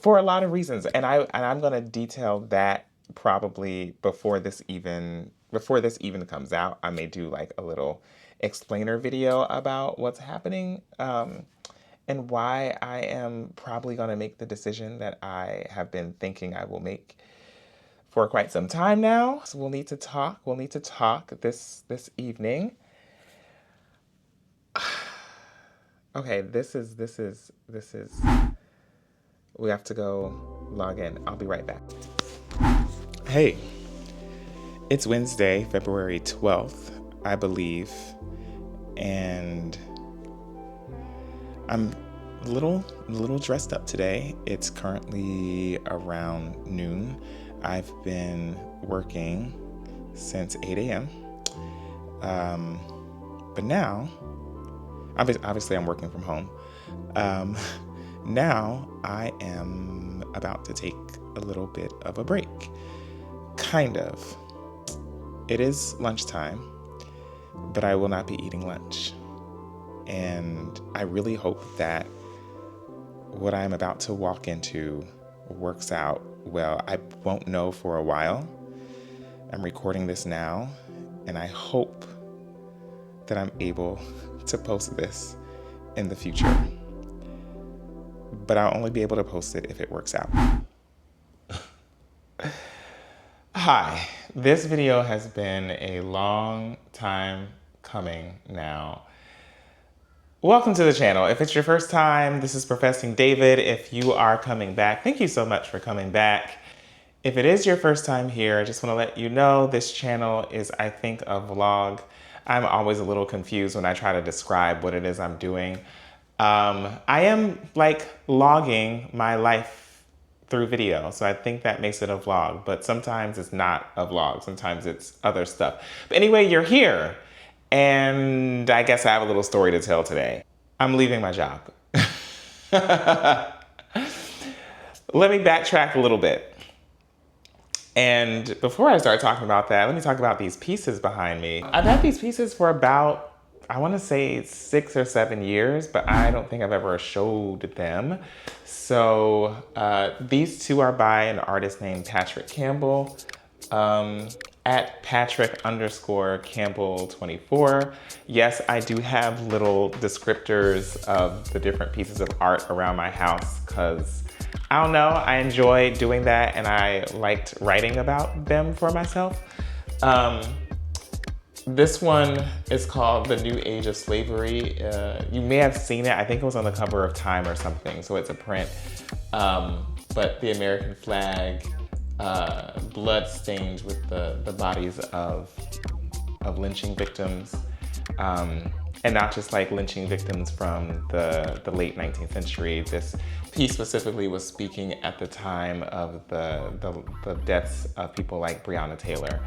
for a lot of reasons, and I'm gonna detail that probably before this even comes out. I may do like a little explainer video about what's happening, and why I am probably gonna make the decision that I have been thinking I will make for quite some time now. So we'll need to talk. We'll need to talk this evening. Okay, this is. We have to go log in. I'll be right back. Hey, it's Wednesday, February 12th, I believe, and I'm a little dressed up today. It's currently around noon. I've been working since 8 a.m. But now, obviously I'm working from home. Now I am about to take a little bit of a break. Kind of. It is lunchtime, but I will not be eating lunch. And I really hope that what I'm about to walk into works out well. I won't know for a while. I'm recording this now, and I hope that I'm able to post this in the future. But I'll only be able to post it if it works out. Hi, this video has been a long time coming now. Welcome to the channel. If it's your first time, this is Professing David. If you are coming back, thank you so much for coming back. If it is your first time here, I just want to let you know this channel is, I think, a vlog. I'm always a little confused when I try to describe what it is I'm doing. I am like logging my life through video, so I think that makes it a vlog, but sometimes it's not a vlog, sometimes it's other stuff. But anyway, you're here, and I guess I have a little story to tell today. I'm leaving my job. Let me backtrack a little bit. And before I start talking about that, let me talk about these pieces behind me. I've had these pieces for about, I want to say 6 or 7 years, but I don't think I've ever showed them. So these two are by an artist named Patrick Campbell, at Patrick_Campbell24. Yes, I do have little descriptors of the different pieces of art around my house because I don't know, I enjoy doing that and I liked writing about them for myself. This one is called The New Age of Slavery. You may have seen it. I think it was on the cover of Time or something, so it's a print. But the American flag, blood stained with the bodies of lynching victims. And not just like lynching victims from the late 19th century. This piece specifically was speaking at the time of the deaths of people like Breonna Taylor.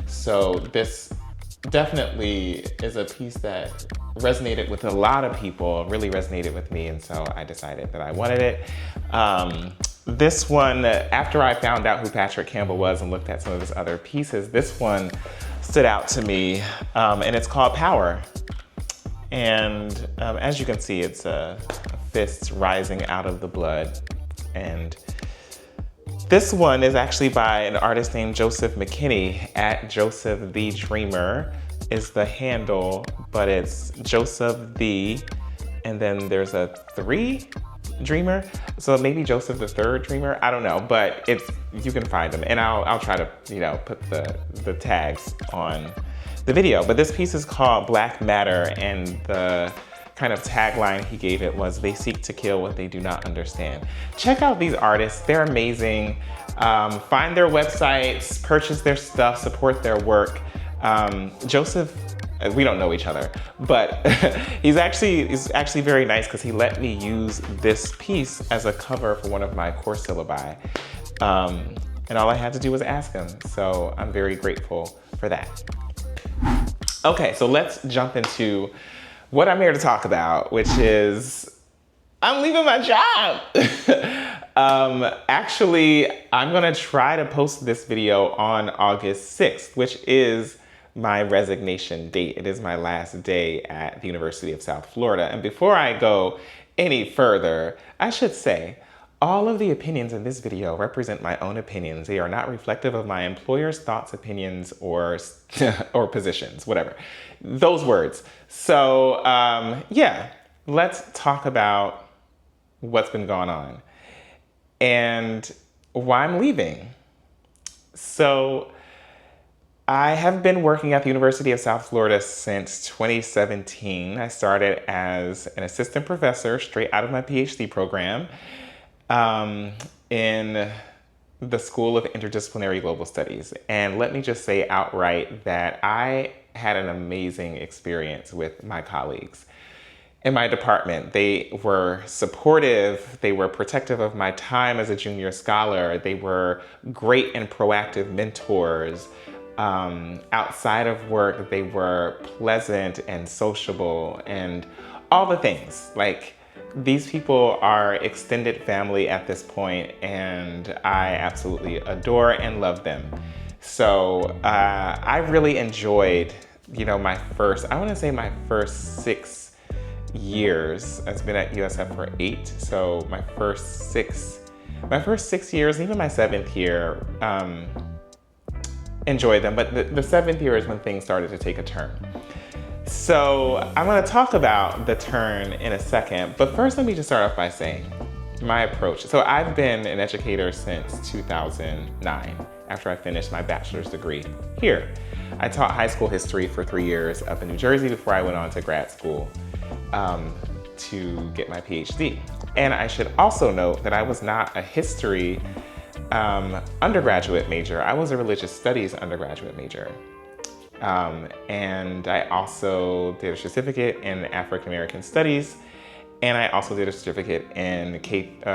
So this definitely is a piece that resonated with a lot of people, really resonated with me, and so I decided that I wanted it. This one, after I found out who Patrick Campbell was and looked at some of his other pieces, this one stood out to me, and it's called Power. And as you can see, it's a fist rising out of the blood. And this one is actually by an artist named Joseph McKinney, at Joseph the Dreamer is the handle, but it's Joseph the, and then there's a 3 Dreamer. So maybe Joseph the 3rd Dreamer, I don't know, but you can find them. And I'll try to, put the tags on the video. But this piece is called Black Matter, and the kind of tagline he gave it was, "They seek to kill what they do not understand." Check out these artists, they're amazing. Find their websites, purchase their stuff, support their work. Joseph, we don't know each other, but he's actually very nice because he let me use this piece as a cover for one of my course syllabi. And all I had to do was ask him. So I'm very grateful for that. Okay, so let's jump into what I'm here to talk about, which is I'm leaving my job. Actually, I'm gonna try to post this video on August 6th, which is my resignation date. It is my last day at the University of South Florida. And before I go any further, I should say, All of the opinions in this video represent my own opinions. They are not reflective of my employer's thoughts, opinions, or or positions, whatever. Those words. So yeah, let's talk about what's been going on and why I'm leaving. So I have been working at the University of South Florida since 2017. I started as an assistant professor straight out of my PhD program in the School of Interdisciplinary Global Studies. And let me just say outright that I had an amazing experience with my colleagues in my department. They were supportive, they were protective of my time as a junior scholar, they were great and proactive mentors. Outside of work, they were pleasant and sociable and all the things. Like, these people are extended family at this point, and I absolutely adore and love them. So I really enjoyed, my first 6 years. I've been at USF for 8, so my first six years, even my 7th year, enjoyed them. But the 7th year is when things started to take a turn. So I'm going to talk about the turn in a second, but first let me just start off by saying my approach. So I've been an educator since 2009, after I finished my bachelor's degree here. I taught high school history for 3 years up in New Jersey before I went on to grad school to get my PhD. And I should also note that I was not a history undergraduate major. I was a religious studies undergraduate major. And I also did a certificate in African American Studies, and I also did a certificate in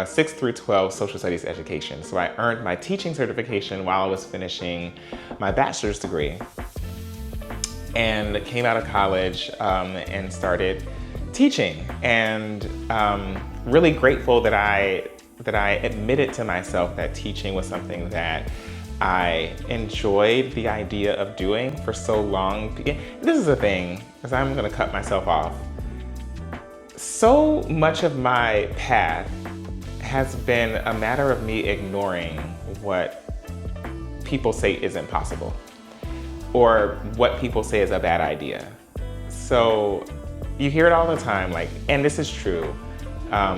6 through 12 social studies education. So I earned my teaching certification while I was finishing my bachelor's degree, and came out of college and started teaching. And really grateful that I admitted to myself that teaching was something that I enjoyed the idea of doing for so long. This is the thing, because I'm gonna cut myself off. So much of my path has been a matter of me ignoring what people say isn't possible, or what people say is a bad idea. So you hear it all the time, and this is true,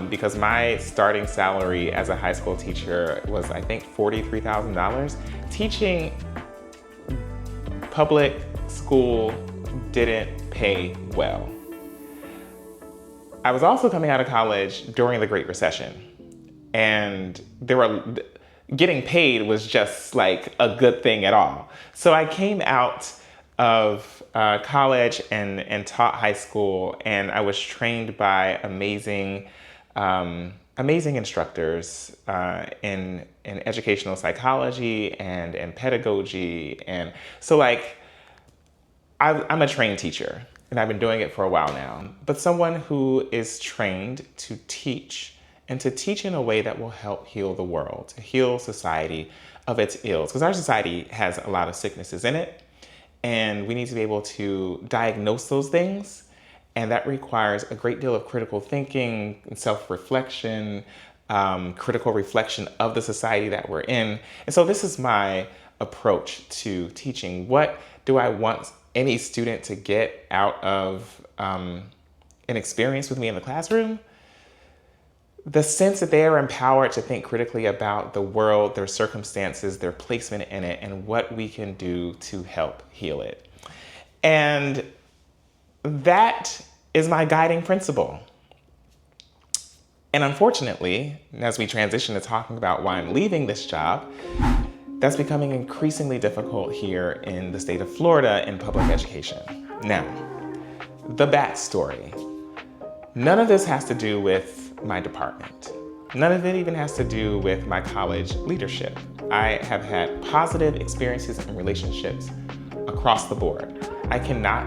because my starting salary as a high school teacher was, I think, $43,000. Teaching public school didn't pay well. I was also coming out of college during the Great Recession, and getting paid was just like a good thing at all. So I came out of college and taught high school, and I was trained by amazing instructors in educational psychology and in pedagogy. And so I'm a trained teacher, and I've been doing it for a while now, but someone who is trained to teach, and to teach in a way that will help heal the world, to heal society of its ills. Because our society has a lot of sicknesses in it, and we need to be able to diagnose those things. And that requires a great deal of critical thinking, self-reflection, critical reflection of the society that we're in. And so this is my approach to teaching. What do I want any student to get out of an experience with me in the classroom? The sense that they are empowered to think critically about the world, their circumstances, their placement in it, and what we can do to help heal it. And that is my guiding principle. And unfortunately, as we transition to talking about why I'm leaving this job, that's becoming increasingly difficult here in the state of Florida in public education. Now, the backstory. None of this has to do with my department. None of it even has to do with my college leadership. I have had positive experiences and relationships across the board. I cannot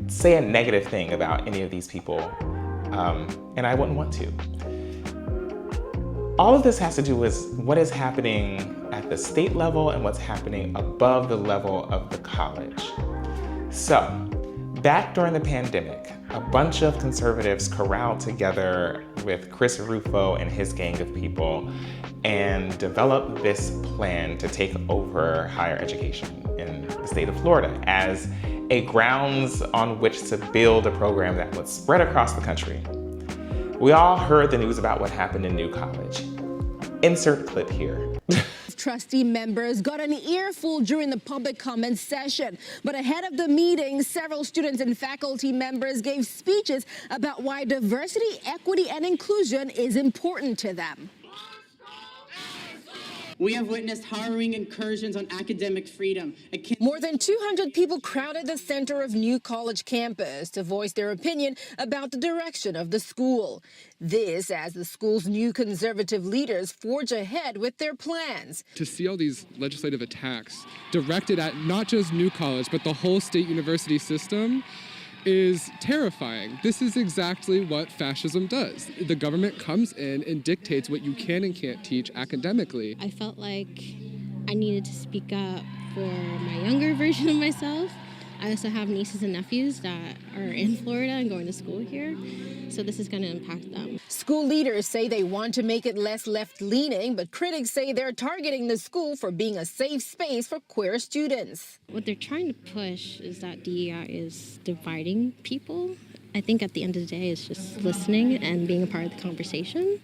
say a negative thing about any of these people, and I wouldn't want to. All of this has to do with what is happening at the state level and what's happening above the level of the college. So, Back during the pandemic, a bunch of conservatives corralled together with Chris Rufo and his gang of people and developed this plan to take over higher education in the state of Florida as a grounds on which to build a program that would spread across the country. We all heard the news about what happened in New College. Insert clip here. Trustee members got an earful during the public comment session. But ahead of the meeting, several students and faculty members gave speeches about why diversity, equity, and inclusion is important to them. We have witnessed harrowing incursions on academic freedom. More than 200 people crowded the center of New College campus to voice their opinion about the direction of the school. This as the school's new conservative leaders forge ahead with their plans. To see all these legislative attacks directed at not just New College, but the whole state university system is terrifying. This is exactly what fascism does. The government comes in and dictates what you can and can't teach academically. I felt like I needed to speak up for my younger version of myself. I also have nieces and nephews that are in Florida and going to school here, so this is going to impact them. School leaders say they want to make it less left-leaning, but critics say they're targeting the school for being a safe space for queer students. What they're trying to push is that DEI is dividing people. I think at the end of the day, it's just listening and being a part of the conversation,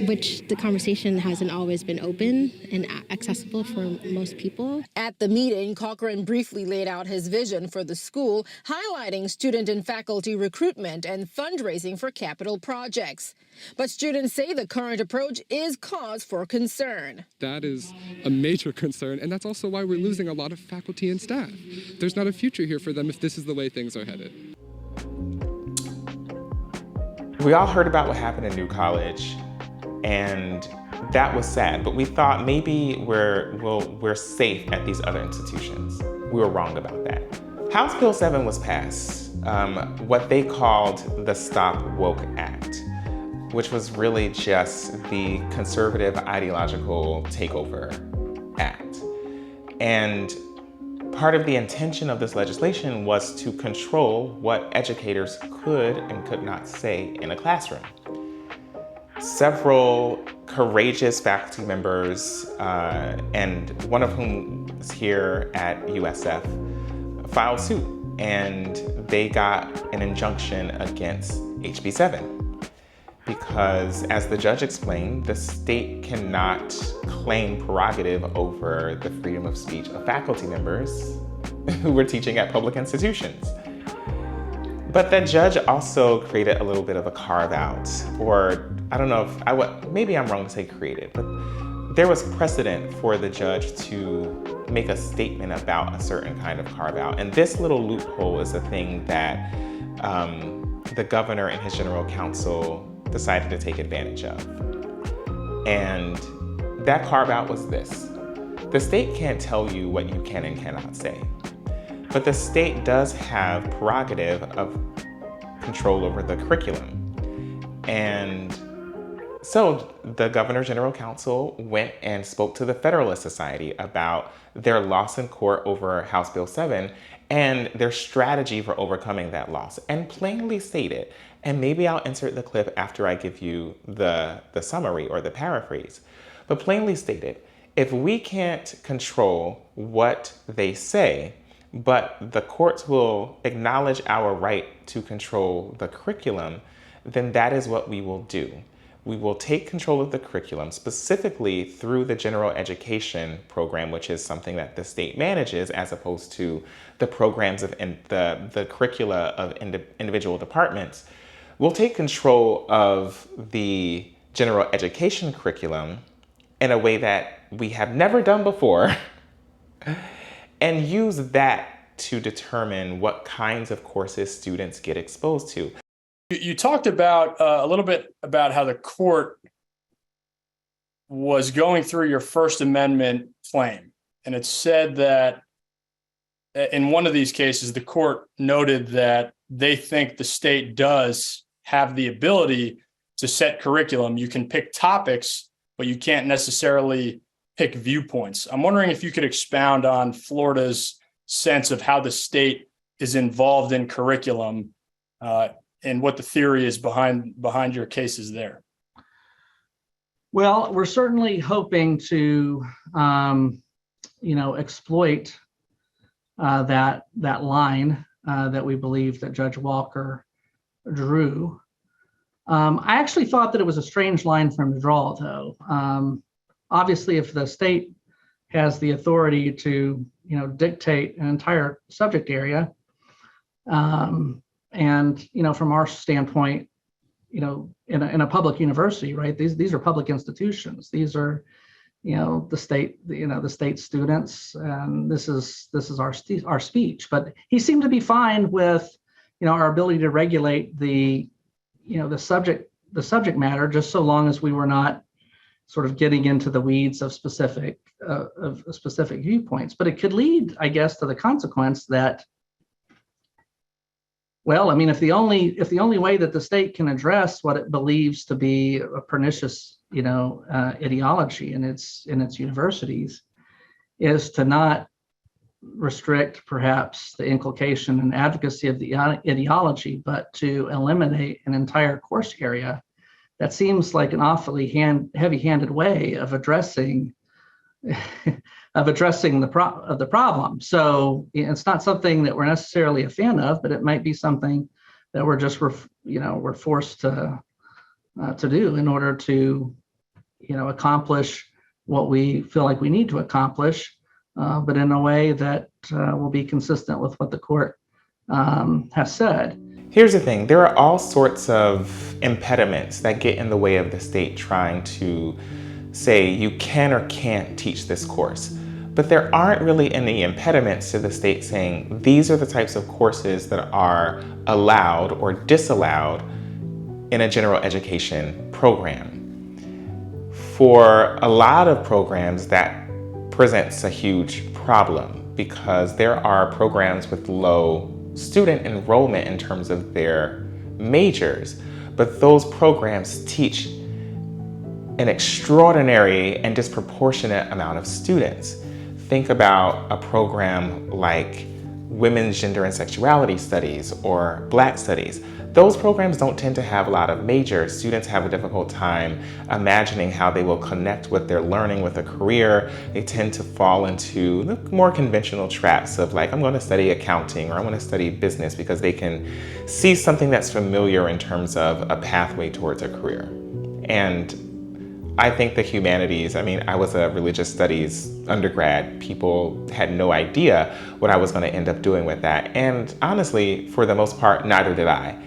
which the conversation hasn't always been open and accessible for most people. At the meeting, Cochran briefly laid out his vision for the school, highlighting student and faculty recruitment and fundraising for capital projects. But students say the current approach is cause for concern. That is a major concern, and that's also why we're losing a lot of faculty and staff. There's not a future here for them if this is the way things are headed. We all heard about what happened in New College, and that was sad, but we thought maybe we're safe at these other institutions. We were wrong about that. House Bill 7 was passed, what they called the Stop Woke Act, which was really just the conservative ideological takeover act. And part of the intention of this legislation was to control what educators could and could not say in a classroom. Several courageous faculty members, and one of whom is here at USF, filed suit, and they got an injunction against HB 7. Because, as the judge explained, the state cannot claim prerogative over the freedom of speech of faculty members who were teaching at public institutions. But the judge also created a little bit of a carve-out, or I don't know if maybe I'm wrong to say created, but there was precedent for the judge to make a statement about a certain kind of carve-out. And this little loophole is a thing that the governor and his general counsel decided to take advantage of. And that carve-out was this. The state can't tell you what you can and cannot say, but the state does have prerogative of control over the curriculum. And so the governor general counsel went and spoke to the Federalist Society about their loss in court over House Bill 7 and their strategy for overcoming that loss, and plainly stated, and maybe I'll insert the clip after I give you the summary or the paraphrase, but plainly stated, if we can't control what they say, but the courts will acknowledge our right to control the curriculum, then that is what we will do. We will take control of the curriculum, specifically through the general education program, which is something that the state manages, as opposed to the programs of the curricula of individual departments. We'll take control of the general education curriculum in a way that we have never done before and use that to determine what kinds of courses students get exposed to. You talked about a little bit about how the court was going through your First Amendment claim. And it said that in one of these cases, the court noted that they think the state does have the ability to set curriculum. You can pick topics, but you can't necessarily pick viewpoints. I'm wondering if you could expound on Florida's sense of how the state is involved in curriculum, and what the theory is behind your cases there. Well, we're certainly hoping to, exploit that line that we believe that Judge Walker drew. I actually thought that it was a strange line for him to draw, though. Obviously, if the state has the authority to, dictate an entire subject area, and from our standpoint, in a public university, right? These are public institutions. These are, the state students, and this is our speech. But he seemed to be fine with, our ability to regulate the subject matter, just so long as we were not sort of getting into the weeds of specific viewpoints. But it could lead, I guess, to the consequence that, well, I mean, if the only way that the state can address what it believes to be a pernicious, ideology in its universities is to not restrict perhaps the inculcation and advocacy of the ideology, but to eliminate an entire course area, that seems like an awfully heavy-handed way of addressing the problem. So it's not something that we're necessarily a fan of, but it might be something that we're forced to do in order to, accomplish what we feel like we need to accomplish, but in a way that will be consistent with what the court has said. Here's the thing, there are all sorts of impediments that get in the way of the state trying to say you can or can't teach this course. But there aren't really any impediments to the state saying these are the types of courses that are allowed or disallowed in a general education program. For a lot of programs, that presents a huge problem because there are programs with low student enrollment in terms of their majors, but those programs teach an extraordinary and disproportionate amount of students. Think about a program like Women's Gender and Sexuality Studies or Black Studies. Those programs don't tend to have a lot of majors. Students have a difficult time imagining how they will connect what they're learning with a career. They tend to fall into the more conventional traps of like, I'm going to study accounting or I'm going to study business because they can see something that's familiar in terms of a pathway towards a career. And I think the humanities, I was a religious studies undergrad. People had no idea what I was going to end up doing with that. And honestly, for the most part, neither did I.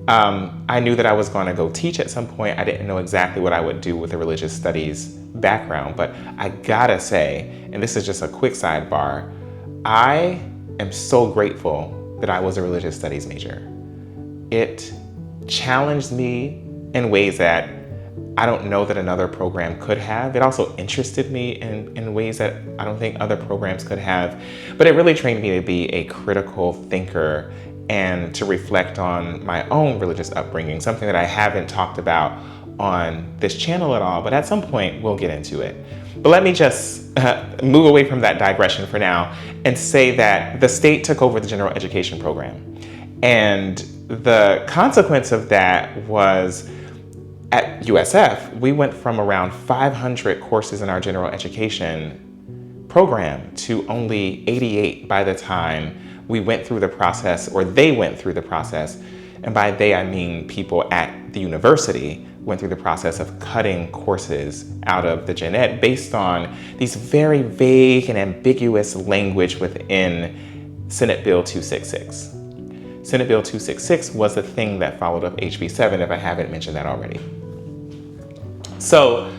I knew that I was going to go teach at some point. I didn't know exactly what I would do with a religious studies background, but I gotta say, and this is just a quick sidebar, I am so grateful that I was a religious studies major. It challenged me in ways that I don't know that another program could have. It also interested me in ways that I don't think other programs could have. But it really trained me to be a critical thinker and to reflect on my own religious upbringing, something that I haven't talked about on this channel at all, but at some point we'll get into it. But let me just move away from that digression for now and say that the state took over the general education program. And the consequence of that was at USF, we went from around 500 courses in our general education program to only 88 by the time we went through the process, or they went through the process. And by they, I mean people at the university went through the process of cutting courses out of the gen ed based on these very vague and ambiguous language within Senate Bill 266. Senate Bill 266 was the thing that followed up HB 7, if I haven't mentioned that already. So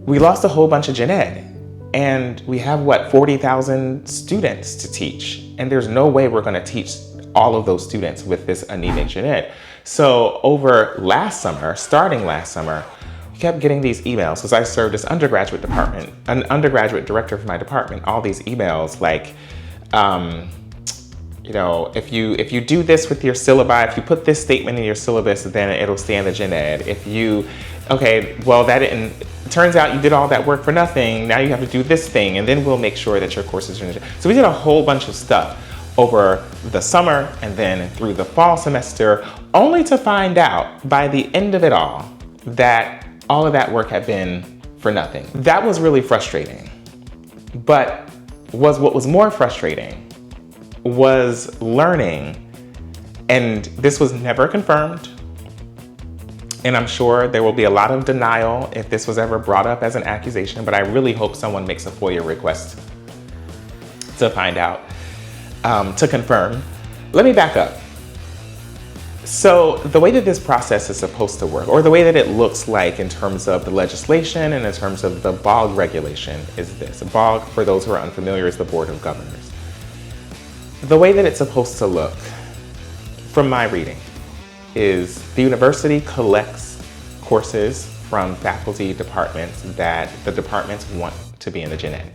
we lost a whole bunch of gen ed. And we have, 40,000 students to teach. And there's no way we're gonna teach all of those students with this anemic gen ed. So starting last summer, we kept getting these emails, because I served as an undergraduate director for my department, all these emails like, if you do this with your syllabi, if you put this statement in your syllabus, then it'll stay in the gen ed. Turns out you did all that work for nothing. Now you have to do this thing, and then we'll make sure that your courses are in the gen ed. So we did a whole bunch of stuff. over the summer and then through the fall semester, only to find out by the end of it all that all of that work had been for nothing. That was really frustrating. But what was more frustrating was learning, and this was never confirmed, and I'm sure there will be a lot of denial if this was ever brought up as an accusation, but I really hope someone makes a FOIA request to find out, to confirm. Let me back up. So the way that this process is supposed to work, or the way that it looks like in terms of the legislation and in terms of the BOG regulation, is this. BOG, for those who are unfamiliar, is the Board of Governors. The way that it's supposed to look, from my reading, is the university collects courses from faculty departments that the departments want to be in the Gen Ed.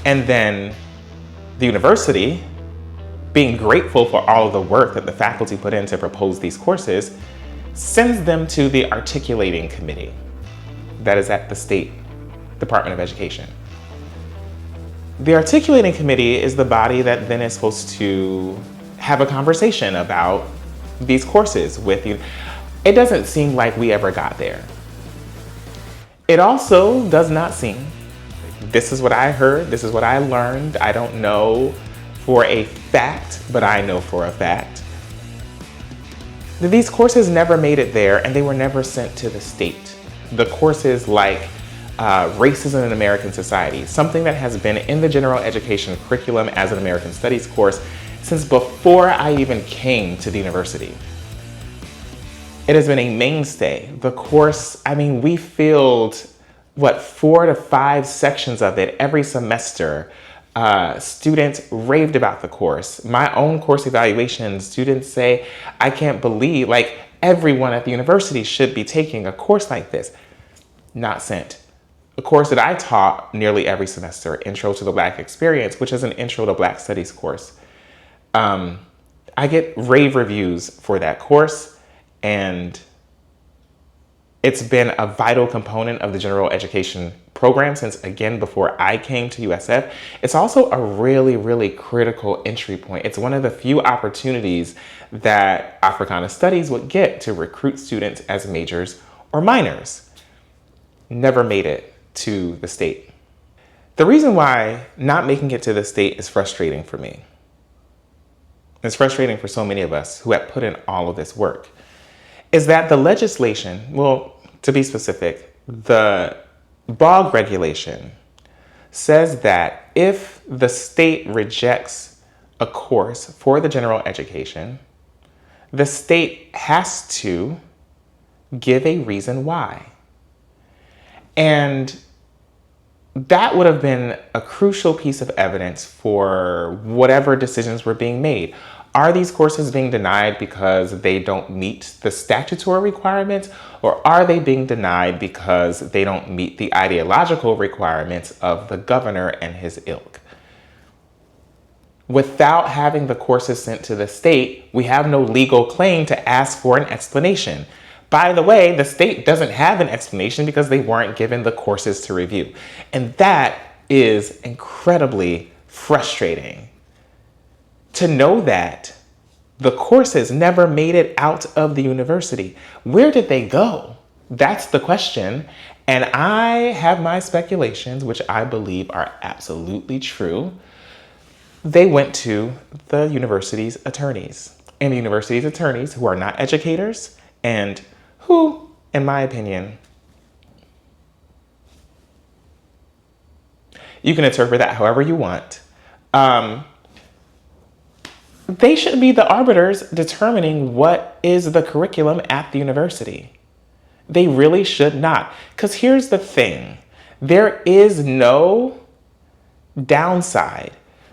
And then the university, being grateful for all of the work that the faculty put in to propose these courses, sends them to the articulating committee that is at the State Department of Education. The articulating committee is the body that then is supposed to have a conversation about these courses with you. It doesn't seem like we ever got there. It also does not seem, this is what I heard, this is what I learned, I don't know for a fact, but I know for a fact, that these courses never made it there and they were never sent to the state. The courses like Racism in American Society, something that has been in the general education curriculum as an American Studies course since before I even came to the university. It has been a mainstay. The course, I mean, we filled, 4 to 5 sections of it every semester. Students raved about the course. My own course evaluation, students say, I can't believe, like, everyone at the university should be taking a course like this. Not sent. A course that I taught nearly every semester, Intro to the Black Experience, which is an Intro to Black Studies course. I get rave reviews for that course, and it's been a vital component of the general education program since, again, before I came to USF. It's also a really, really critical entry point. It's one of the few opportunities that Africana Studies would get to recruit students as majors or minors. Never made it to the state. The reason why not making it to the state is frustrating for me, it's frustrating for so many of us who have put in all of this work, is that the legislation, well, to be specific, the BOG regulation says that if the state rejects a course for the general education, the state has to give a reason why. And that would have been a crucial piece of evidence for whatever decisions were being made. Are these courses being denied because they don't meet the statutory requirements, or are they being denied because they don't meet the ideological requirements of the governor and his ilk? Without having the courses sent to the state, we have no legal claim to ask for an explanation. By the way, the state doesn't have an explanation because they weren't given the courses to review. And that is incredibly frustrating. To know that the courses never made it out of the university. Where did they go? That's the question. And I have my speculations, which I believe are absolutely true. They went to the university's attorneys. And the university's attorneys, who are not educators and who, in my opinion, you can interpret that however you want, they should be the arbiters determining what is the curriculum at the university. They really should not. Because here's the thing. There is no downside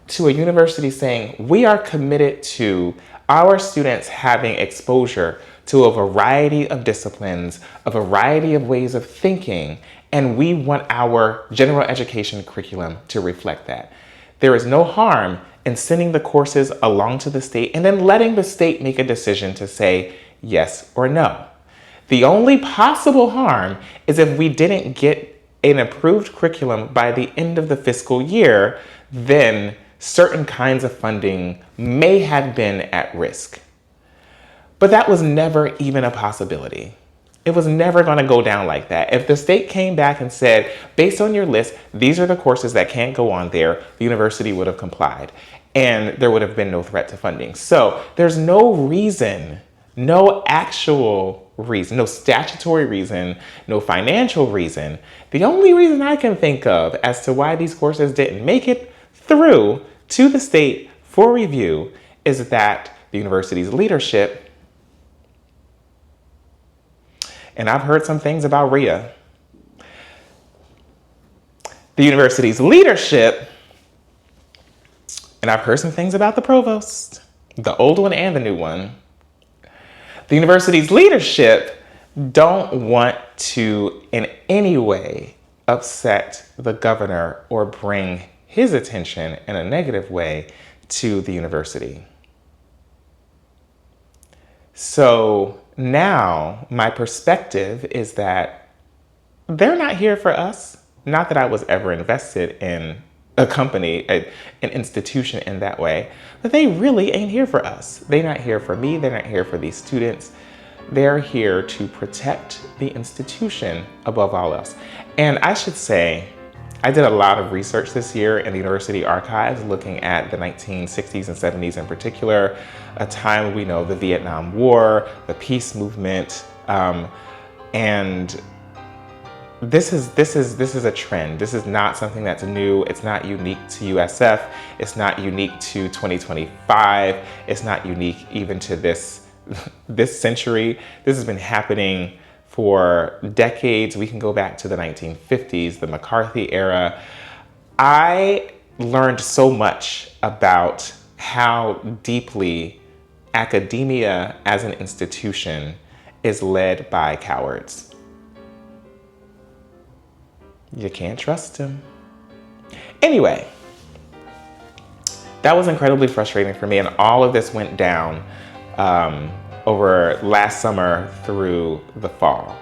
to a university saying, we are committed to our students having exposure to a variety of disciplines, a variety of ways of thinking, and we want our general education curriculum to reflect that. There is no harm in sending the courses along to the state and then letting the state make a decision to say yes or no. The only possible harm is if we didn't get an approved curriculum by the end of the fiscal year, then certain kinds of funding may have been at risk. But that was never even a possibility. It was never going to go down like that. If the state came back and said, based on your list, these are the courses that can't go on there, the university would have complied and there would have been no threat to funding. So there's no reason, no actual reason, no statutory reason, no financial reason. The only reason I can think of as to why these courses didn't make it through to the state for review is that the university's leadership, and I've heard some things about RIA, the university's leadership, and I've heard some things about the provost, the old one and the new one. The university's leadership don't want to in any way upset the governor or bring his attention in a negative way to the university. So now my perspective is that they're not here for us. Not that I was ever invested in a company, an institution in that way, but they really ain't here for us. They're not here for me. They're not here for these students. They're here to protect the institution above all else. And I should say, I did a lot of research this year in the university archives looking at the 1960s and 70s in particular, a time we know the Vietnam War, the peace movement, and this is a trend. This is not something that's new. It's not unique to USF. It's not unique to 2025. It's not unique even to this century. This has been happening for decades. We can go back to the 1950s, the McCarthy era. I learned so much about how deeply academia as an institution is led by cowards. You can't trust him. Anyway, that was incredibly frustrating for me, and all of this went down over last summer through the fall.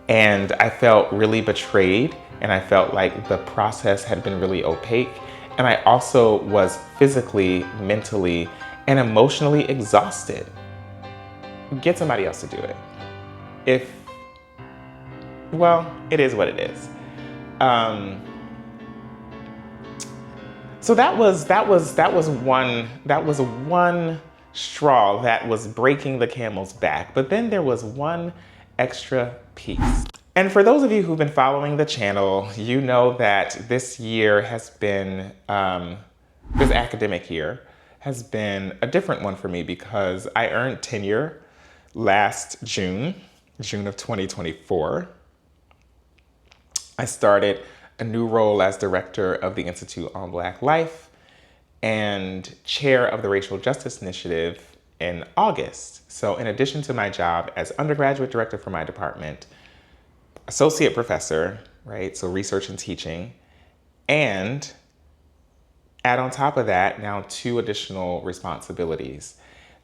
And I felt really betrayed, and I felt like the process had been really opaque. And I also was physically, mentally, and emotionally exhausted. Get somebody else to do it. Well, it is what it is. So that was one straw that was breaking the camel's back. But then there was one extra piece. And for those of you who've been following the channel, you know that this year has been, this academic year has been a different one for me because I earned tenure last June of 2024. I started a new role as director of the Institute on Black Life and chair of the Racial Justice Initiative in August. So in addition to my job as undergraduate director for my department, associate professor, right? So research and teaching, and add on top of that now 2 additional responsibilities,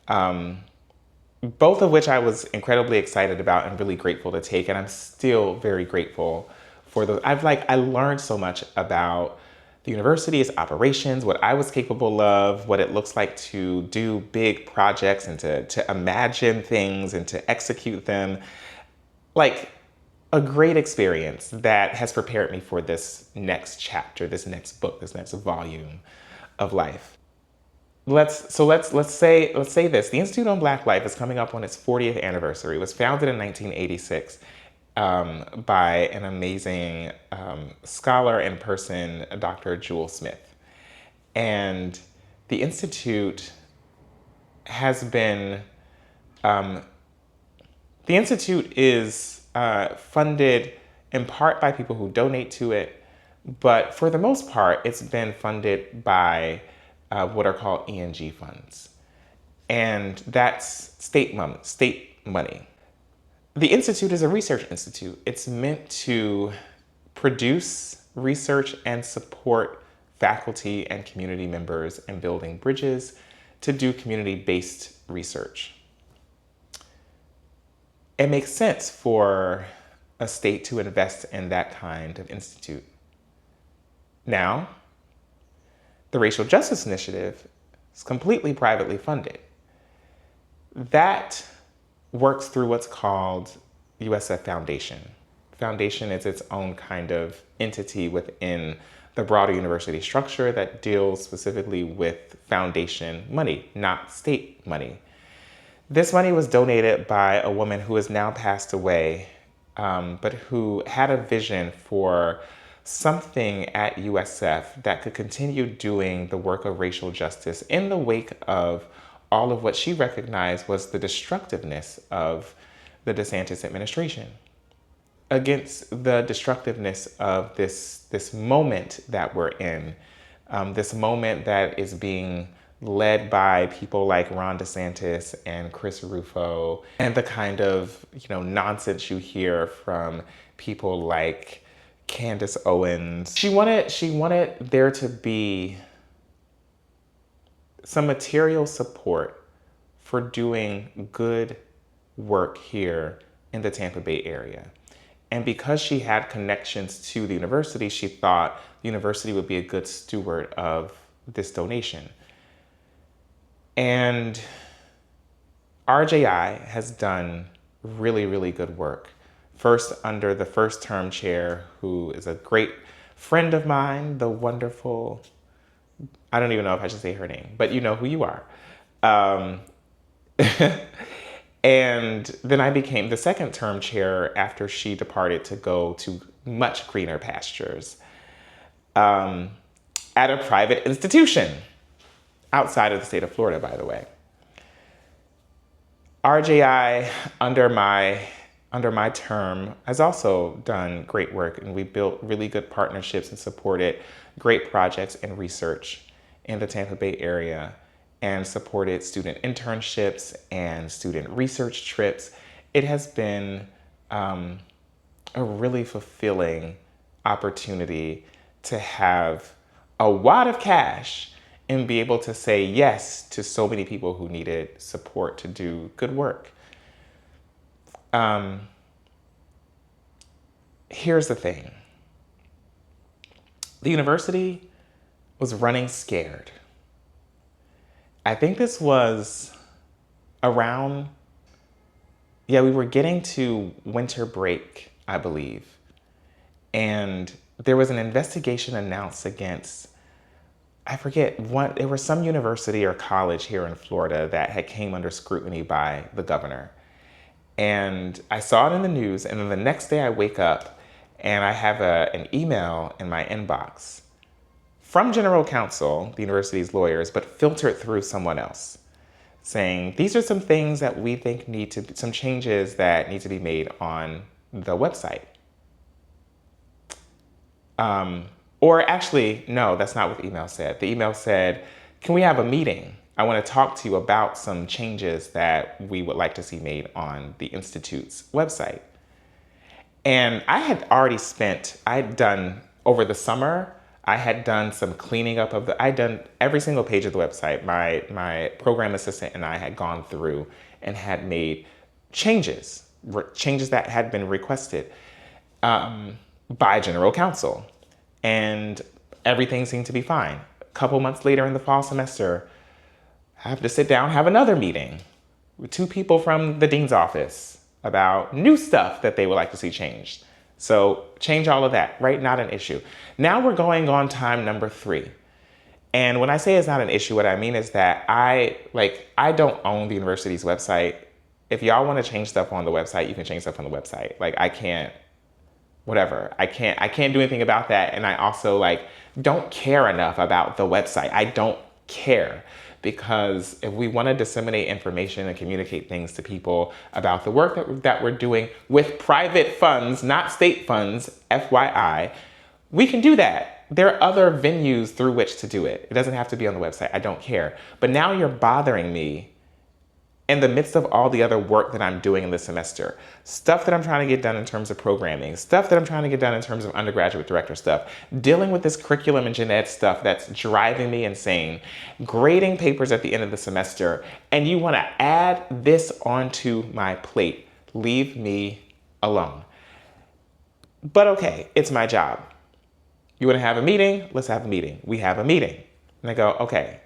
both of which I was incredibly excited about and really grateful to take. And I'm still very grateful for those. I learned so much about the university, its operations, what I was capable of, what it looks like to do big projects and to imagine things and to execute them. Like a great experience that has prepared me for this next chapter, this next book, this next volume of life. Let's say this. The Institute on Black Life is coming up on its 40th anniversary. It was founded in 1986 by an amazing scholar and person, Dr. Jewel Smith. And the Institute has been, the Institute is funded in part by people who donate to it, but for the most part, it's been funded by what are called ENG funds. And that's state money. The Institute is a research institute. It's meant to produce research and support faculty and community members in building bridges to do community-based research. It makes sense for a state to invest in that kind of institute. Now, the Racial Justice Initiative is completely privately funded. That works through what's called USF Foundation. Foundation is its own kind of entity within the broader university structure that deals specifically with foundation money, not state money. This money was donated by a woman who has now passed away, but who had a vision for something at USF that could continue doing the work of racial justice in the wake of all of what she recognized was the destructiveness of the DeSantis administration. Against the destructiveness of this moment that we're in, this moment that is being led by people like Ron DeSantis and Chris Rufo, and the kind of nonsense you hear from people like Candace Owens. She wanted there to be some material support for doing good work here in the Tampa Bay area. And because she had connections to the university, she thought the university would be a good steward of this donation. And RJI has done really, really good work. First under the first term chair, who is a great friend of mine, the wonderful, I don't even know if I should say her name, but you know who you are. And then I became the second term chair after she departed to go to much greener pastures at a private institution outside of the state of Florida, by the way. RJI, under my term, has also done great work, and we built really good partnerships and supported great projects and research in the Tampa Bay area, and supported student internships and student research trips. It has been a really fulfilling opportunity to have a wad of cash and be able to say yes to so many people who needed support to do good work. Here's the thing. The university was running scared. I think this was around, we were getting to winter break, I believe. And there was an investigation announced against, I forget what, it was some university or college here in Florida that had came under scrutiny by the governor. And I saw it in the news, and then the next day I wake up and I have an email in my inbox from general counsel, the university's lawyers, but filtered through someone else, saying, these are some things that we think some changes that need to be made on the website. Or actually, no, that's not what the email said. The email said, can we have a meeting? I want to talk to you about some changes that we would like to see made on the Institute's website. And I had done over the summer, I had done some cleaning up I'd done every single page of the website. My program assistant and I had gone through and had made changes that had been requested by general counsel. And everything seemed to be fine. A couple months later in the fall semester, I have to sit down, have another meeting with two people from the dean's office about new stuff that they would like to see changed. So change all of that, right? Not an issue. Now we're going on time number 3. And when I say it's not an issue, what I mean is that I don't own the university's website. If y'all want to change stuff on the website, you can change stuff on the website. I can't do anything about that. And I also don't care enough about the website. I don't care. Because if we want to disseminate information and communicate things to people about the work that we're doing with private funds, not state funds, FYI, we can do that. There are other venues through which to do it. It doesn't have to be on the website. I don't care. But now you're bothering me in the midst of all the other work that I'm doing in this semester, stuff that I'm trying to get done in terms of programming, stuff that I'm trying to get done in terms of undergraduate director stuff, dealing with this curriculum and gen ed stuff that's driving me insane, grading papers at the end of the semester, and you want to add this onto my plate. Leave me alone. But okay, it's my job. You want to have a meeting? Let's have a meeting. We have a meeting. And I go, okay,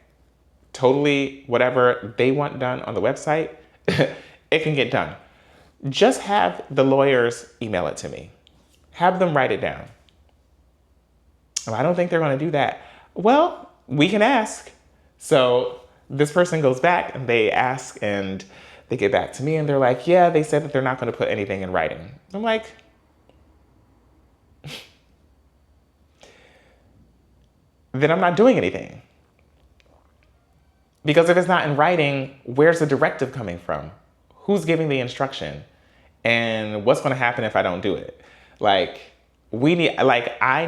totally whatever they want done on the website, it can get done. Just have the lawyers email it to me. Have them write it down. Oh, I don't think they're going to do that. Well, we can ask. So this person goes back and they ask and they get back to me and they're like, yeah, they said that they're not going to put anything in writing. I'm like, then I'm not doing anything. Because if it's not in writing, where's the directive coming from? Who's giving the instruction? And what's going to happen if I don't do it? I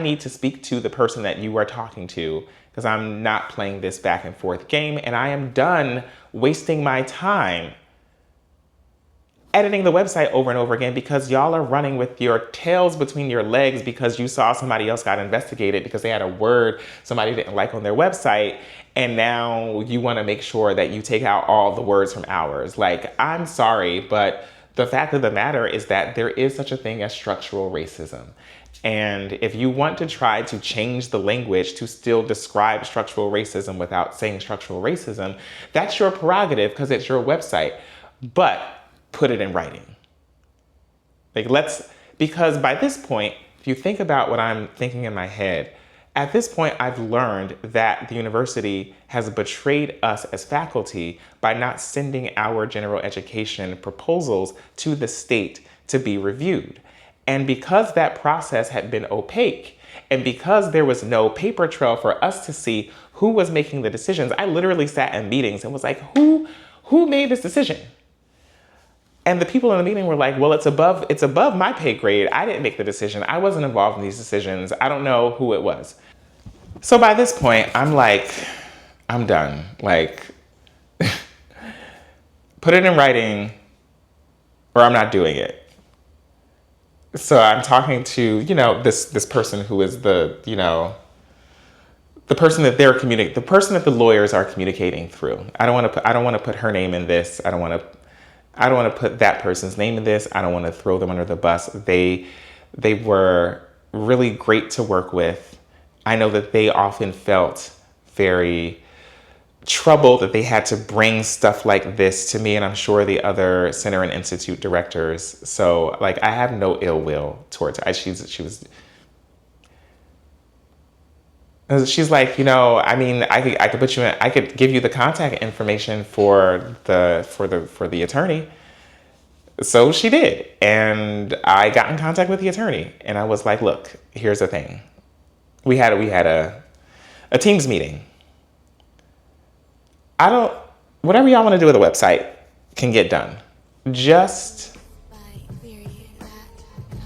need to speak to the person that you are talking to, because I'm not playing this back and forth game, and I am done wasting my time editing the website over and over again because y'all are running with your tails between your legs because you saw somebody else got investigated because they had a word somebody didn't like on their website, and now you want to make sure that you take out all the words from ours. Like, I'm sorry, but the fact of the matter is that there is such a thing as structural racism. And if you want to try to change the language to still describe structural racism without saying structural racism, that's your prerogative because it's your website. But put it in writing. Because by this point, if you think about what I'm thinking in my head, at this point, I've learned that the university has betrayed us as faculty by not sending our general education proposals to the state to be reviewed. And because that process had been opaque, and because there was no paper trail for us to see who was making the decisions, I literally sat in meetings and was like, who made this decision? And the people in the meeting were like, well, it's above my pay grade. I didn't make the decision. I wasn't involved in these decisions. I don't know who it was. So by this point, I'm like, I'm done. Like, put it in writing or I'm not doing it. So I'm talking to, this person who is the person that the person that the lawyers are communicating through. I don't want to put her name in this. I don't want to put that person's name in this. I don't want to throw them under the bus. They were really great to work with. I know that they often felt very troubled that they had to bring stuff like this to me, and I'm sure the other center and institute directors. So I have no ill will towards her. She's like, I could put you in, I could give you the contact information for the attorney. So she did. And I got in contact with the attorney and I was like, look, here's the thing. We had a Teams meeting. Whatever y'all want to do with the website can get done. Just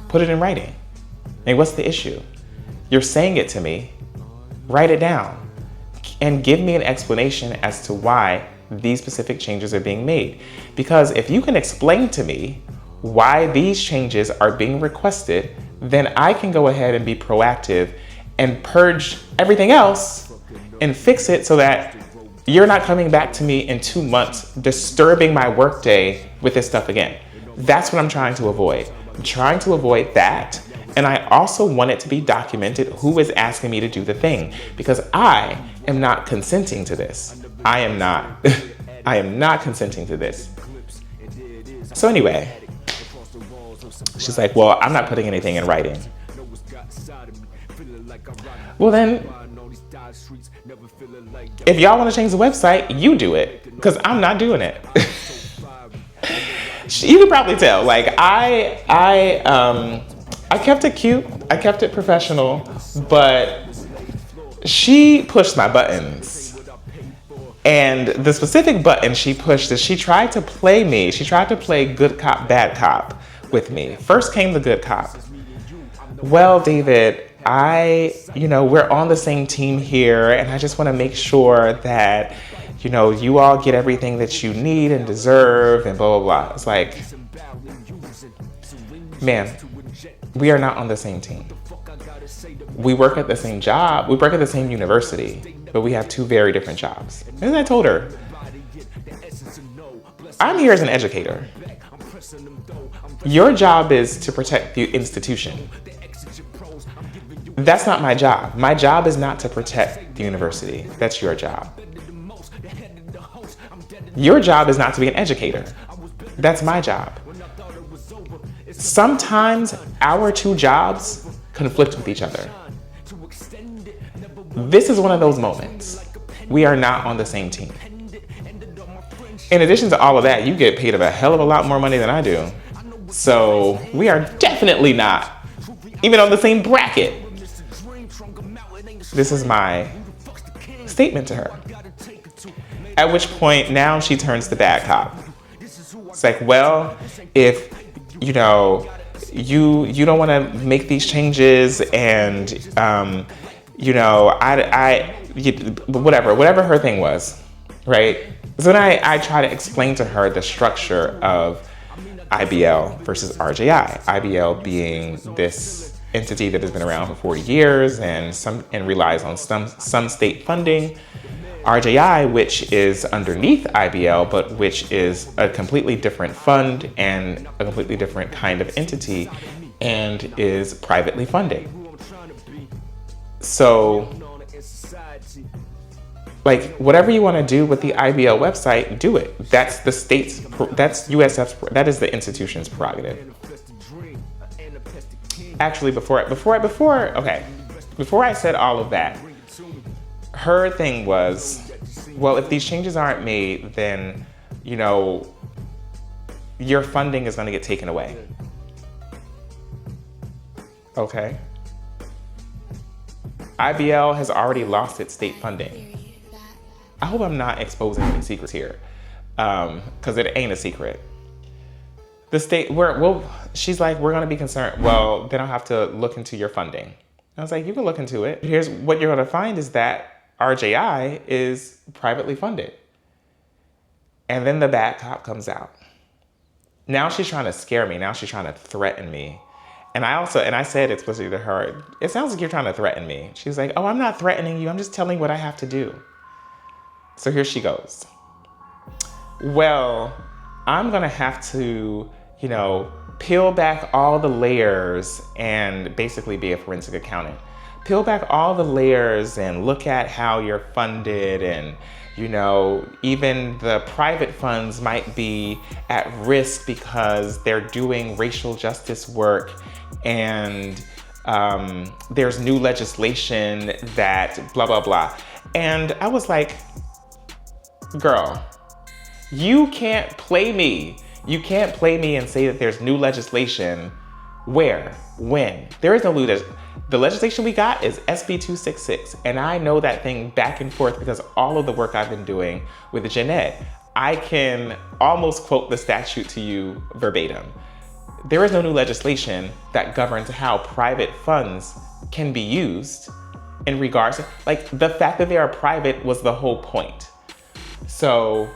put it in writing. What's the issue? You're saying it to me. Write it down and give me an explanation as to why these specific changes are being made. Because if you can explain to me why these changes are being requested, then I can go ahead and be proactive and purge everything else and fix it so that you're not coming back to me in 2 months disturbing my workday with this stuff again. That's what I'm trying to avoid. I'm trying to avoid that. And I also want it to be documented who is asking me to do the thing, because I am not consenting to this. I am not consenting to this. So anyway, she's like, well, I'm not putting anything in writing. Well then, if y'all want to change the website, you do it, because I'm not doing it. You can probably tell, I kept it cute, I kept it professional, but she pushed my buttons. And the specific button she pushed is she tried to play me. She tried to play good cop, bad cop with me. First came the good cop. Well, David, we're on the same team here, and I just want to make sure that, you all get everything that you need and deserve and blah, blah, blah. It's like, ma'am, we are not on the same team. We work at the same job. We work at the same university, but we have two very different jobs. And I told her, I'm here as an educator. Your job is to protect the institution. That's not my job. My job is not to protect the university. That's your job. Your job is not to be an educator. That's my job. Sometimes our two jobs conflict with each other. This is one of those moments. We are not on the same team. In addition to all of that, you get paid a hell of a lot more money than I do. So we are definitely not even on the same bracket. This is my statement to her. At which point now she turns to bad cop. It's like, well, if you don't want to make these changes, and whatever her thing was, right? So then I try to explain to her the structure of IBL versus RJI. IBL being this entity that has been around for 40 years and relies on some state funding. RJI, which is underneath IBL, but which is a completely different fund and a completely different kind of entity and is privately funded. So, like, whatever you want to do with the IBL website, do it. That's the state's, that's USF's, that is the institution's prerogative. Actually, before I said all of that, her thing was, well, if these changes aren't made, then, your funding is going to get taken away. Okay. IBL has already lost its state funding. I hope I'm not exposing any secrets here, because it ain't a secret. The state, she's like, we're going to be concerned. Well, then I'll have to look into your funding. I was like, you can look into it. Here's what you're going to find is that RJI is privately funded. And then the bad cop comes out. Now she's trying to scare me. Now she's trying to threaten me. And I said explicitly to her, it sounds like you're trying to threaten me. She's like, oh, I'm not threatening you. I'm just telling you what I have to do. So here she goes. Well, I'm going to have to, peel back all the layers and basically be a forensic accountant. Peel back all the layers and look at how you're funded, and even the private funds might be at risk because they're doing racial justice work, and there's new legislation that blah, blah, blah. And I was like, girl, you can't play me. You can't play me and say that there's new legislation. Where? When? There is no new legislation. The legislation we got is SB 266, and I know that thing back and forth because all of the work I've been doing with Jeanette. I can almost quote the statute to you verbatim. There is no new legislation that governs how private funds can be used in regards to, like, the fact that they are private was the whole point. So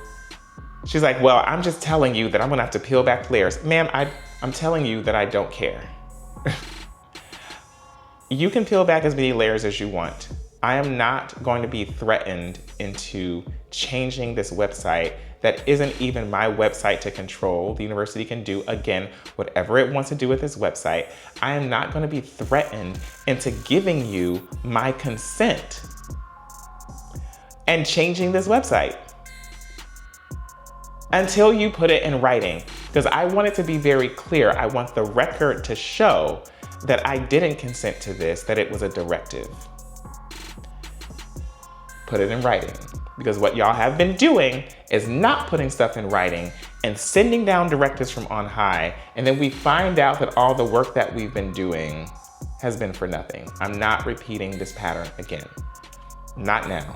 she's like, well, I'm just telling you that I'm gonna have to peel back layers. Ma'am, I'm telling you that I don't care. You can peel back as many layers as you want. I am not going to be threatened into changing this website that isn't even my website to control. The university can do, again, whatever it wants to do with this website. I am not going to be threatened into giving you my consent and changing this website until you put it in writing. Because I want it to be very clear. I want the record to show that I didn't consent to this, that it was a directive. Put it in writing. Because what y'all have been doing is not putting stuff in writing and sending down directives from on high, and then we find out that all the work that we've been doing has been for nothing. I'm not repeating this pattern again. Not now.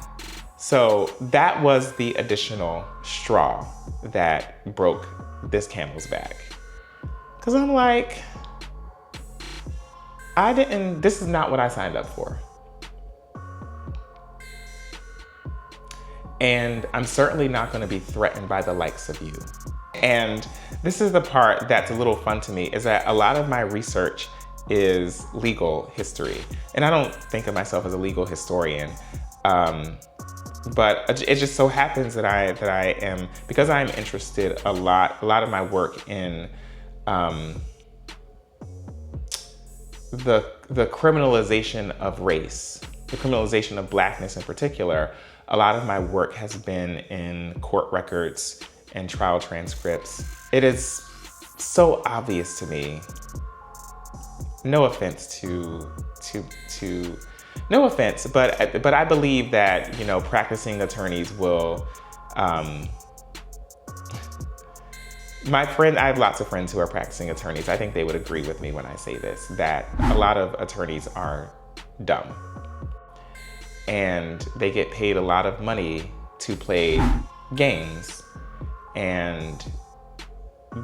So that was the additional straw that broke this camel's back. Because I'm like, this is not what I signed up for. And I'm certainly not going to be threatened by the likes of you. And this is the part that's a little fun to me, is that a lot of my research is legal history. And I don't think of myself as a legal historian. But it just so happens that I am, because I'm interested a lot of my work in the the criminalization of race, the criminalization of Blackness in particular, a lot of my work has been in court records and trial transcripts. It is so obvious to me, no offense no offense, but I believe that, you know, practicing attorneys will, I have lots of friends who are practicing attorneys. I think they would agree with me when I say this, that a lot of attorneys are dumb. And they get paid a lot of money to play games, and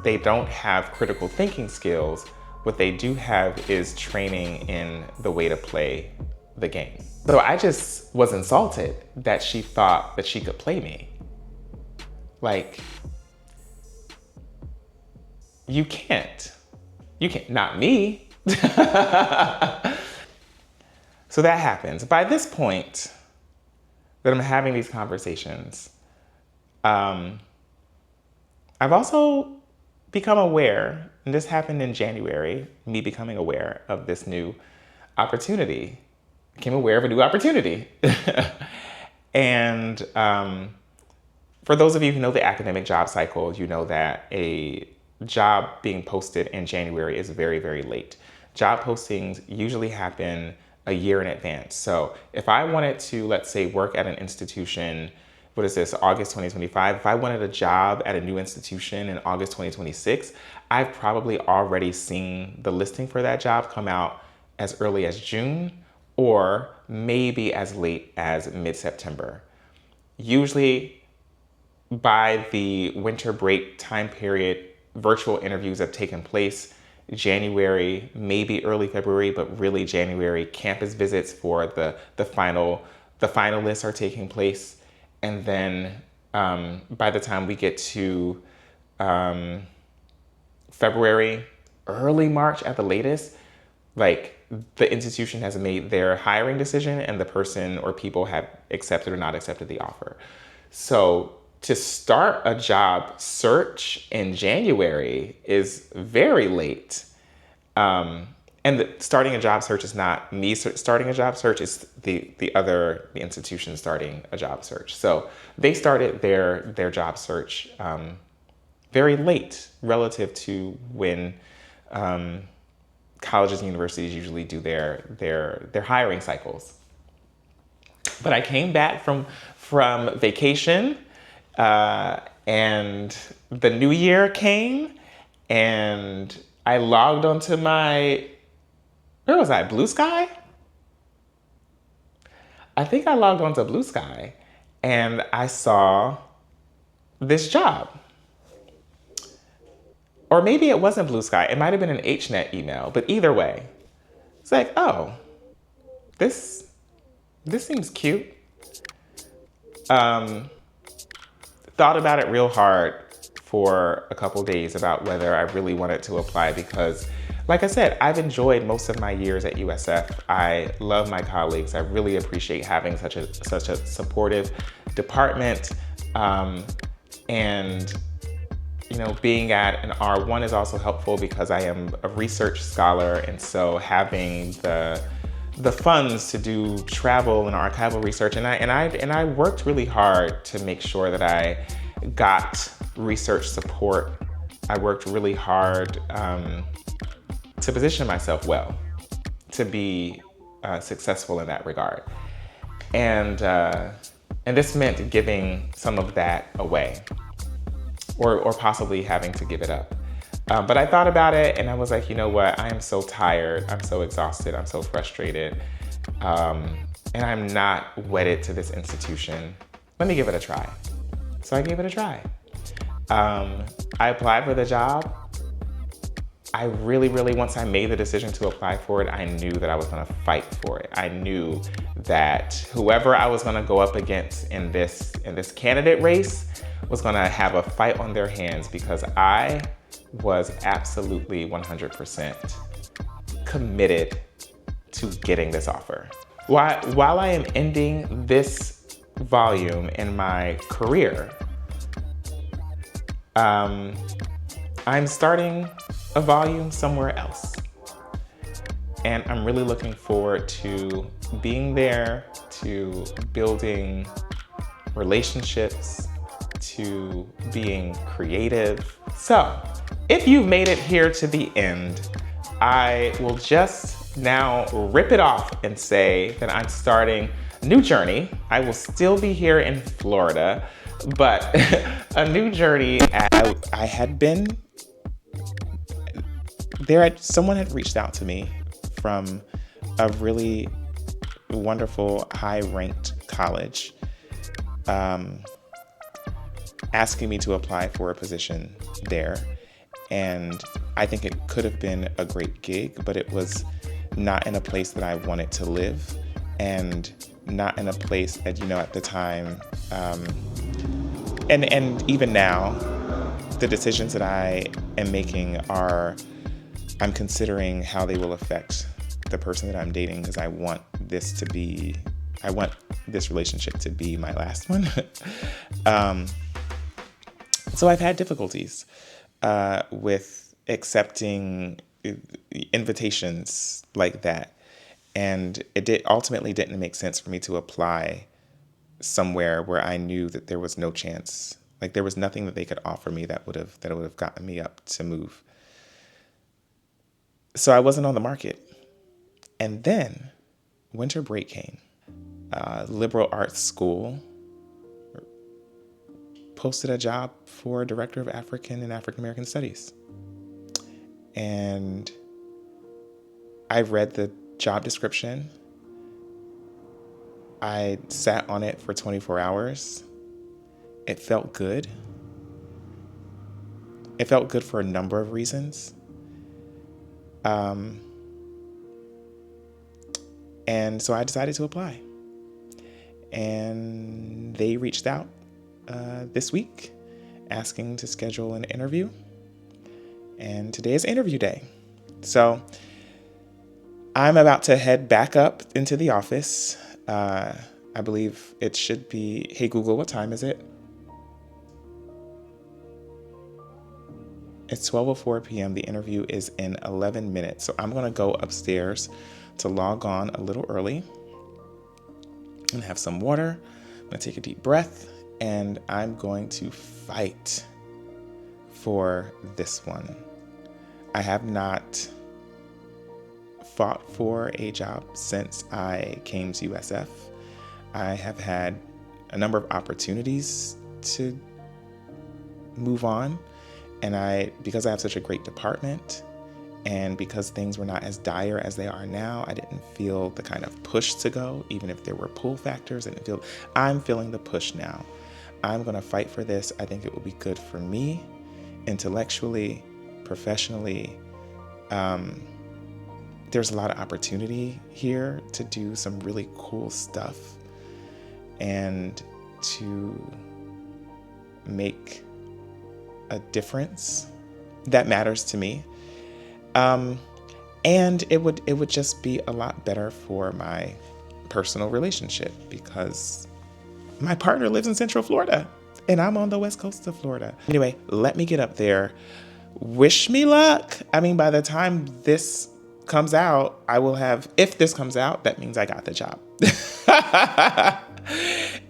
they don't have critical thinking skills. What they do have is training in the way to play the game. So I just was insulted that she thought that she could play me. Like, you can't, not me. So that happens. By this point that I'm having these conversations, I've also become aware, and this happened in January, me becoming aware of this new opportunity. Became aware of a new opportunity. And for those of you who know the academic job cycle, you know that a job being posted in January is very, very late. Job postings usually happen a year in advance. So if I wanted to, let's say, work at an institution, what is this, August 2025? If I wanted a job at a new institution in August 2026, I've probably already seen the listing for that job come out as early as June, or maybe as late as mid-September. Usually by the winter break time period, virtual interviews have taken place. January, maybe early February, but really January, campus visits for the finalists are taking place. And then by the time we get to February, early March at the latest, like the institution has made their hiring decision and the person or people have accepted or not accepted the offer. So to start a job search in January is very late. Starting a job search is not me starting a job search, it's the institution starting a job search. So they started their job search very late relative to when colleges and universities usually do their hiring cycles. But I came back from vacation, and the new year came, and I logged onto where was I? Blue Sky? I think I logged onto Blue Sky, and I saw this job. Or maybe it wasn't Blue Sky. It might have been an HNet email, but either way, it's like, oh, this seems cute. Thought about it real hard for a couple days about whether I really wanted to apply because, like I said, I've enjoyed most of my years at USF. I love my colleagues. I really appreciate having such a supportive department, and you know, being at an R1 is also helpful because I am a research scholar, and so having the funds to do travel and archival research, and I worked really hard to make sure that I got research support. I worked really hard to position myself well, to be successful in that regard, and this meant giving some of that away. Or possibly having to give it up. But I thought about it and I was like, you know what? I am so tired. I'm so exhausted. I'm so frustrated. And I'm not wedded to this institution. Let me give it a try. So I gave it a try. I applied for the job. I really, once I made the decision to apply for it, I knew that I was gonna fight for it. I knew that whoever I was gonna go up against in this candidate race was gonna have a fight on their hands because I was absolutely 100% committed to getting this offer. While I am ending this volume in my career, I'm starting a volume somewhere else. And I'm really looking forward to being there, to building relationships, to being creative. So, if you've made it here to the end, I will just now rip it off and say that I'm starting a new journey. I will still be here in Florida, but a new journey. I had been there. Someone had reached out to me from a really wonderful, high-ranked college, asking me to apply for a position there. And I think it could have been a great gig, but it was not in a place that I wanted to live, and not in a place that, at the time, and even now, the decisions that I am making I'm considering how they will affect the person that I'm dating, because I want this relationship to be my last one. So I've had difficulties with accepting invitations like that. And it ultimately didn't make sense for me to apply somewhere where I knew that there was no chance. Like, there was nothing that they could offer me that would have gotten me up to move. So I wasn't on the market. And then winter break came. Liberal arts school posted a job for director of African and African American Studies. And I read the job description. I sat on it for 24 hours. It felt good. It felt good for a number of reasons. And so I decided to apply. And they reached out this week asking to schedule an interview. And today is interview day. So I'm about to head back up into the office. I believe it should be, hey Google, what time is it? It's 12:04 p.m. The interview is in 11 minutes. So I'm going to go upstairs to log on a little early and have some water. I'm going to take a deep breath, and I'm going to fight for this one. I have not fought for a job since I came to USF. I have had a number of opportunities to move on. And because I have such a great department, and because things were not as dire as they are now, I didn't feel the kind of push to go, even if there were pull factors. I'm feeling the push now. I'm going to fight for this. I think it will be good for me, intellectually, professionally. There's a lot of opportunity here to do some really cool stuff and to make a difference that matters to me. And it would just be a lot better for my personal relationship, because my partner lives in Central Florida and I'm on the West Coast of Florida. Anyway, let me get up there. Wish me luck. I mean, by the time this comes out, if this comes out, that means I got the job.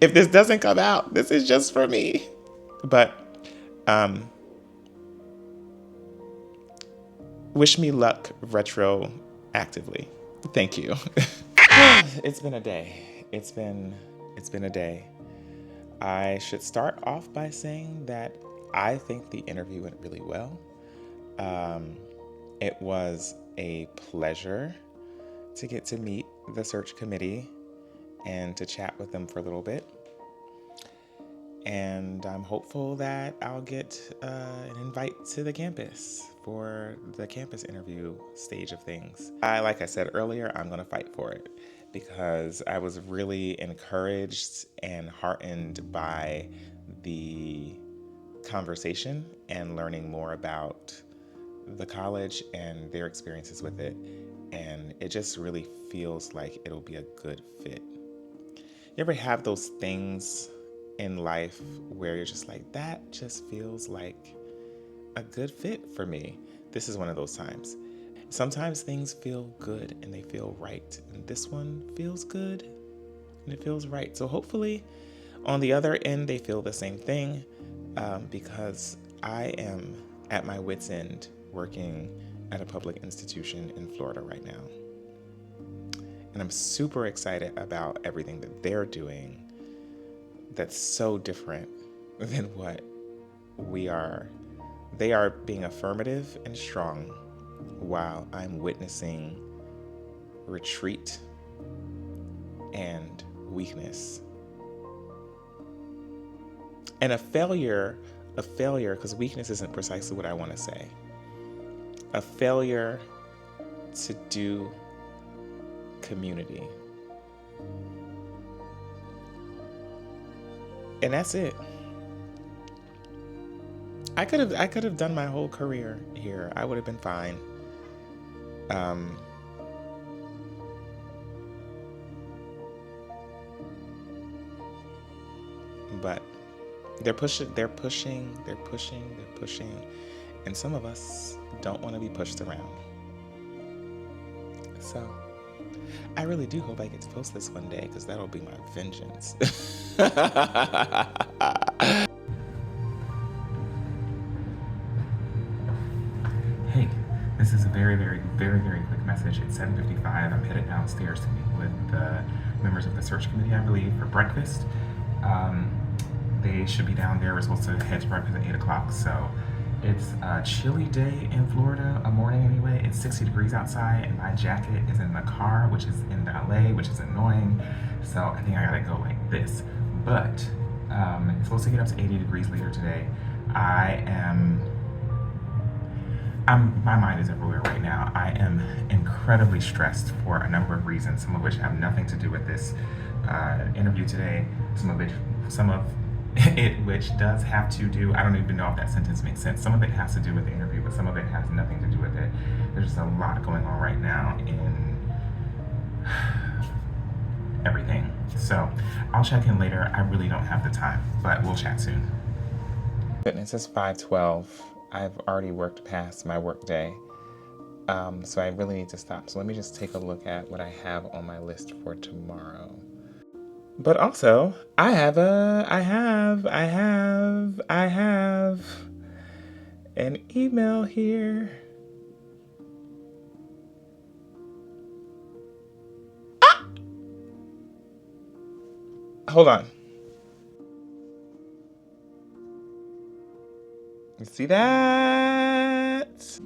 If this doesn't come out, this is just for me. But wish me luck retroactively. Thank you. It's been a day. It's been a day. I should start off by saying that I think the interview went really well. It was a pleasure to get to meet the search committee and to chat with them for a little bit. And I'm hopeful that I'll get an invite to the campus for the campus interview stage of things. Like I said earlier, I'm going to fight for it, because I was really encouraged and heartened by the conversation and learning more about the college and their experiences with it. And it just really feels like it'll be a good fit. You ever have those things in life where you're just like, that just feels like a good fit for me? This is one of those times. sometimes things feel good and they feel right. And this one feels good and it feels right. So hopefully on the other end, they feel the same thing, because I am at my wit's end working at a public institution in Florida right now. And I'm super excited about everything that they're doing that's so different than what we are. They are being affirmative and strong while I'm witnessing retreat and weakness. And a failure, because weakness isn't precisely what I want to say. A failure to do community. And that's it. I could have done my whole career here. I would have been fine. But they're pushing, and some of us don't want to be pushed around. So I really do hope I get to post this one day, because that'll be my vengeance. Hey, this is a very, very, very, very quick message. It's 7:55. I'm headed downstairs to meet with the members of the search committee, I believe, for breakfast. They should be down there. We're supposed to head to breakfast at 8 o'clock. So it's a chilly day in Florida, a morning anyway. It's 60 degrees outside, and my jacket is in the car, which is in LA, which is annoying. So I think I gotta go like this. But it's supposed to get up to 80 degrees later today. My mind is everywhere right now. I am incredibly stressed for a number of reasons, some of which have nothing to do with this interview today, some of it which does have to do, I don't even know if that sentence makes sense. Some of it has to do with the interview, but some of it has nothing to do with it. There's just a lot going on right now in everything. So I'll check in later. I really don't have the time, but we'll chat soon. Goodness, it's 5:12. I've already worked past my work day. So I really need to stop. So let me just take a look at what I have on my list for tomorrow. But also, I have an email here. Ah! Hold on. You see that?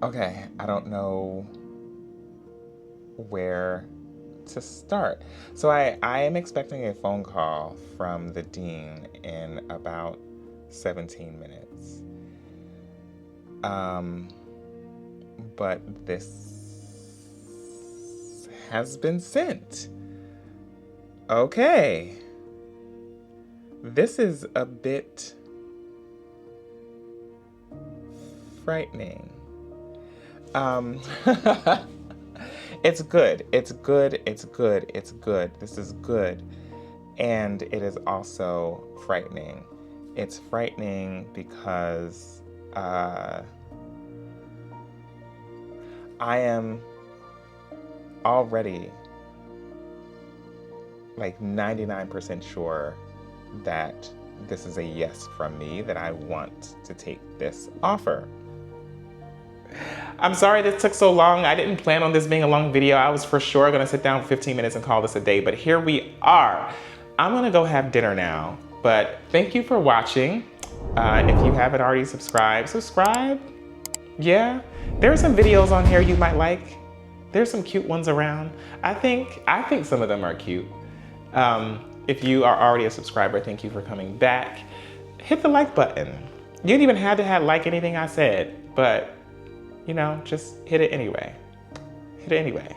Okay, I don't know where to start. So I am expecting a phone call from the dean in about 17 minutes. But this has been sent. Okay. This is a bit frightening. It's good. This is good. And it is also frightening. It's frightening because I am already like 99% sure that this is a yes from me, that I want to take this offer. I'm sorry this took so long. I didn't plan on this being a long video. I was for sure gonna sit down for 15 minutes and call this a day, but here we are. I'm gonna go have dinner now, but thank you for watching. If you haven't already subscribe. Yeah, there are some videos on here you might like. There's some cute ones around. I think some of them are cute. If you are already a subscriber, thank you for coming back. Hit the like button. You didn't even have to like anything I said, but you know, just hit it anyway. Hit it anyway.